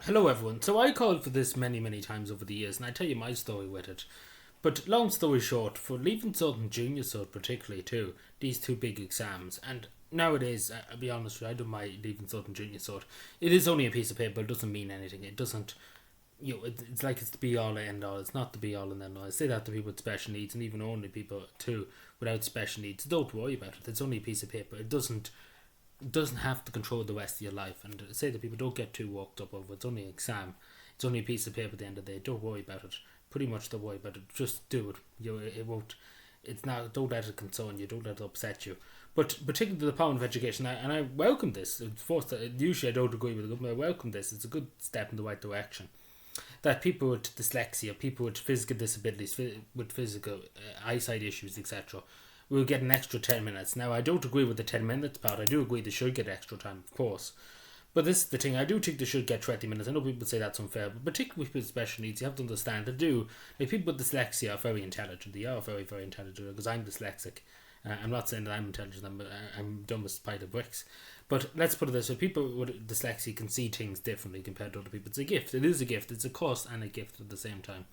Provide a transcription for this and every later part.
Hello, everyone. So I called for this many, many times over the years, and I tell you my story with it. But long story short, for Leaving Cert and Junior Cert particularly too, these two big exams, and nowadays, I'll be honest with you, I do my Leaving Cert and Junior Cert. It is only a piece of paper. It doesn't mean anything. It doesn't. It's like it's the be all and end all. It's not the be all and end all. I say that to people with special needs, and even only people too without special needs. Don't worry about it. It's only a piece of paper. It doesn't have to control the rest of your life. And say that people don't get too worked up over it. It's only an exam. It's only a piece of paper at the end of the day. Don't worry about it. Pretty much don't worry about it. Just do it. It won't. It's not. Don't let it concern you. Don't let it upset you. But particularly the Department of Education, and I welcome this. Usually I don't agree with the government. I welcome this. It's a good step in the right direction. That people with dyslexia, people with physical disabilities, with physical eyesight issues, etc., will get an extra 10 minutes. Now, I don't agree with the 10 minutes part. I do agree they should get extra time, of course. But this is the thing, I do think they should get 20 minutes. I know people say that's unfair, but particularly with people with special needs, you have to understand they do. Like, people with dyslexia are very intelligent. They are very, very intelligent, because I'm dyslexic. I'm not saying that I'm intelligent, I'm dumb as spider bricks. But let's put it this way, people with dyslexia can see things differently compared to other people. It's a gift. It is a gift. It's a cost and a gift at the same time.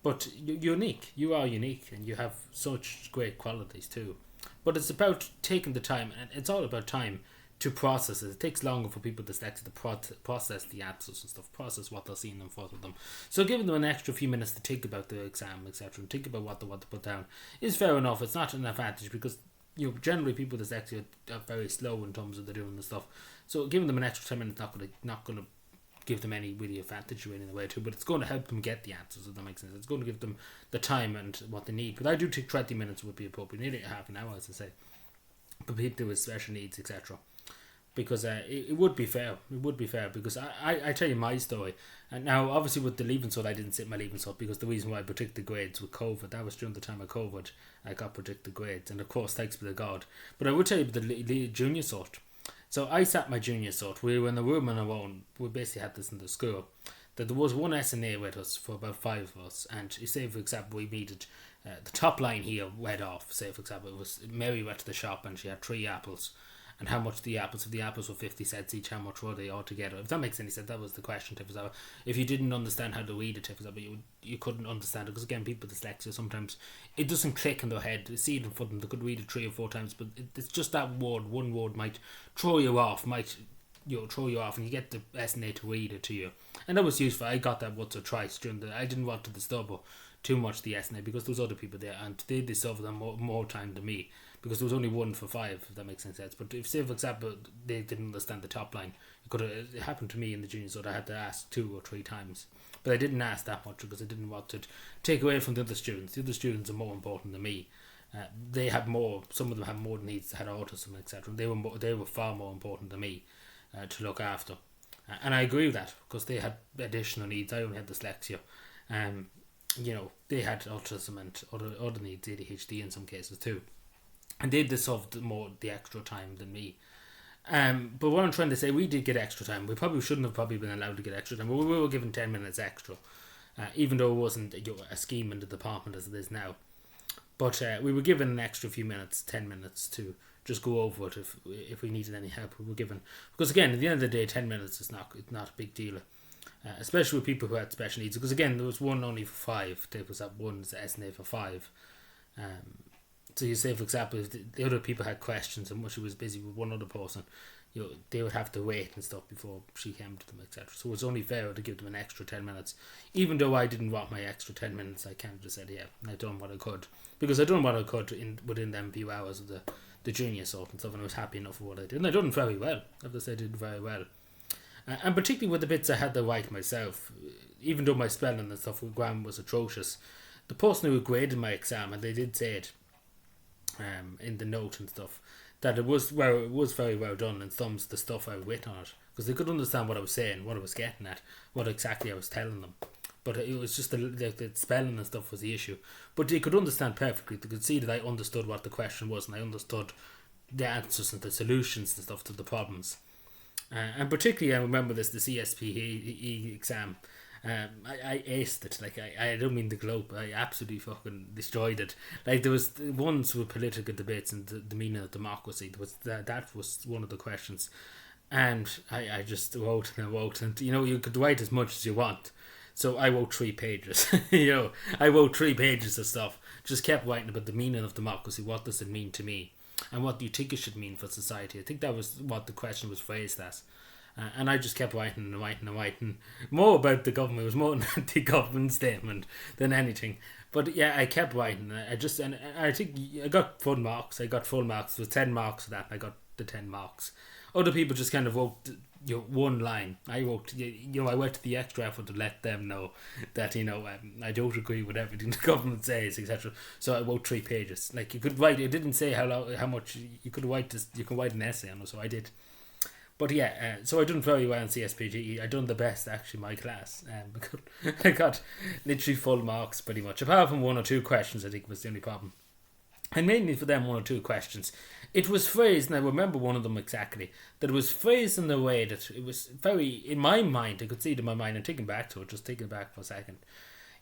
But you're unique. You are unique, and you have such great qualities too. But it's about taking the time, and it's all about time to process it. It takes longer for people dyslexic to process the answers and stuff, process what they're seeing in front of them. So giving them an extra few minutes to think about the exam, etc., and think about what they want to put down is fair enough. It's not an advantage because generally people with dyslexia are very slow in terms of the doing the stuff. So giving them an extra 10 minutes not gonna give them any really advantage in a way too, but it's going to help them get the answers, if that makes sense. It's going to give them the time and what they need. But I do think 20 minutes would be appropriate. Nearly half an hour, as I say, for people with special needs, etc. Because it would be fair. It would be fair because I tell you my story. And now, obviously, with the Leaving Cert, I didn't sit my Leaving Cert because the reason why I predicted grades with COVID, that was during the time of COVID, I got predicted grades. And of course, thanks be to God. But I would tell you about the Junior Cert. So I sat my Junior Cert. We were in a room on our own. We basically had this in the school. That there was one SNA with us for about 5 of us. And say, for example, we needed the top line here read off. Say, for example, it was Mary went to the shop and she had 3 apples. And how much the apples, if the apples were 50 cents each, how much were they altogether? If that makes any sense, that was the question. If you didn't understand how to read it, you couldn't understand it. Because again, people with dyslexia, sometimes it doesn't click in their head. They see it in front of them, they could read it 3 or 4 times, but it's just that one word might throw you off, throw you off, and you get the SNA to read it to you. And that was useful. I got that once or twice I didn't want to disturb too much the SNA because there was other people there and they discovered them more time than me because there was only 1 for 5, if that makes any sense. But if, say, for example, they didn't understand the top line, it happened to me in the junior, so I had to ask 2 or 3 times. But I didn't ask that much because I didn't want to take away from the other students. The other students are more important than me. They had more. Some of them had more needs, had autism, etc. They were far more important than me to look after. And I agree with that because they had additional needs. I only had dyslexia. They had autism and other needs, ADHD in some cases too. And they deserved more the extra time than me. But what I'm trying to say, we did get extra time. We probably shouldn't have been allowed to get extra time, but we were given 10 minutes extra, even though it wasn't a scheme in the department as it is now. But we were given an extra few minutes, 10 minutes, to just go over it if we needed any help. We were given, because again, at the end of the day, 10 minutes is not a big deal. Especially with people who had special needs, because again, there was one only for 5. There was that one SNA for 5. So you say, for example, if the other people had questions and she was busy with one other person, they would have to wait and stuff before she came to them, etc. So it's only fair to give them an extra 10 minutes. Even though I didn't want my extra 10 minutes, I kind of just said, yeah, I done what I could. Because I done what I could within them few hours of the junior sort and stuff, and I was happy enough with what I did. And I done very well. I have to say I did very well. And particularly with the bits I had to write myself, even though my spelling and stuff with grammar was atrocious, the person who graded my exam, and they did say it in the note and stuff, that it was very well done, and thumbs the stuff I wrote on it, because they could understand what I was saying, what I was getting at, what exactly I was telling them. But it was just the spelling and stuff was the issue. But they could understand perfectly. They could see that I understood what the question was, and I understood the answers and the solutions and stuff to the problems. And particularly, I remember the CSPE exam. I aced it. Like, I don't mean the globe. I absolutely fucking destroyed it. Like, there was ones with political debates and the meaning of democracy. That was one of the questions. And I just wrote and I wrote, and you could write as much as you want. So I wrote 3 pages. I wrote 3 pages of stuff. Just kept writing about the meaning of democracy. What does it mean to me, and what do you think it should mean for society? I think that was what the question was phrased as. And I just kept writing and writing and writing more about the government. It was more an anti-government statement than anything. But yeah, I kept writing. And I think I got full marks. I got full marks. There was 10 marks for that. And I got the 10 marks. Other people just kind of wrote one line. I wrote, I went to the extra effort to let them know that I don't agree with everything the government says, etc. So I wrote 3 pages. Like, you could write. It didn't say how much you could write. This you can write an essay on it. So I did. But yeah, so I done very well in CSPGE. I done the best actually in my class. I got literally full marks pretty much, apart from 1 or 2 questions. I think was the only problem. And mainly for them 1 or 2 questions, it was phrased, and I remember one of them exactly, that it was phrased in a way that it was very, in my mind, I could see it in my mind, I'm thinking back to it, just thinking back for a second.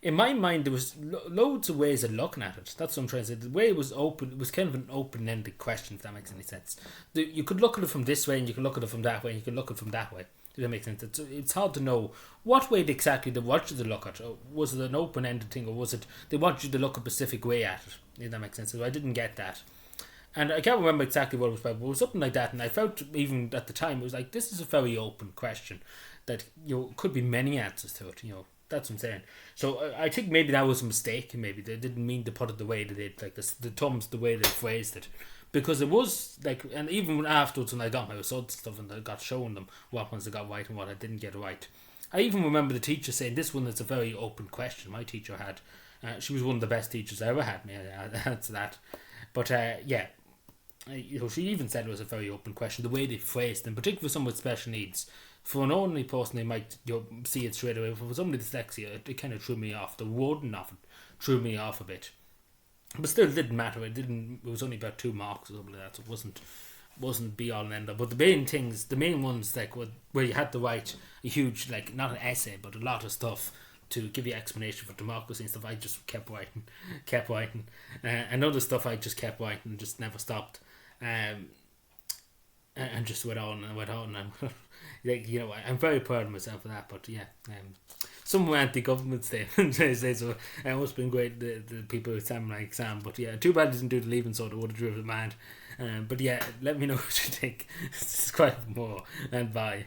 In my mind, there was loads of ways of looking at it. That's what I'm trying to say. The way it was open, it was kind of an open-ended question, if that makes any sense. You could look at it from this way, and you could look at it from that way, and you could look at it from that way. If that makes sense. It's hard to know what way exactly they wanted you to look at. Was it an open-ended thing, or was it they wanted you to look a specific way at it? If that makes sense. So I didn't get that. And I can't remember exactly what it was about, but it was something like that. And I felt, even at the time, it was like, this is a very open question that could be many answers to it. That's what I'm saying. So I think maybe that was a mistake. Maybe they didn't mean to put it the way they did, like the thumbs, the way they phrased it, because it was like, and even afterwards when I got my results and stuff, and I got shown them what ones I got right and what I didn't get right. I even remember the teacher saying this one is a very open question. My teacher had, she was one of the best teachers I ever had. That's that. But yeah, she even said it was a very open question. The way they phrased, in particular for someone with special needs, for an ordinary person, they might see it straight away. For somebody with dyslexia, it kind of threw me off. The wording of it threw me off a bit, but still, it didn't matter. It was only about 2 marks or something like that. So it wasn't be all and end all. But the main ones, like where you had to write a huge, like, not an essay, but a lot of stuff to give you explanation for democracy and stuff. I just kept writing, and other stuff I just kept writing and just never stopped. And just went on and went on, and like, I'm very proud of myself for that. But yeah, some anti-government statement say so. It must have been great, the people who examined my exam. But yeah, too bad I didn't do the leaving sort of would have driven it mad. But yeah, let me know what you think. Subscribe for more, and bye.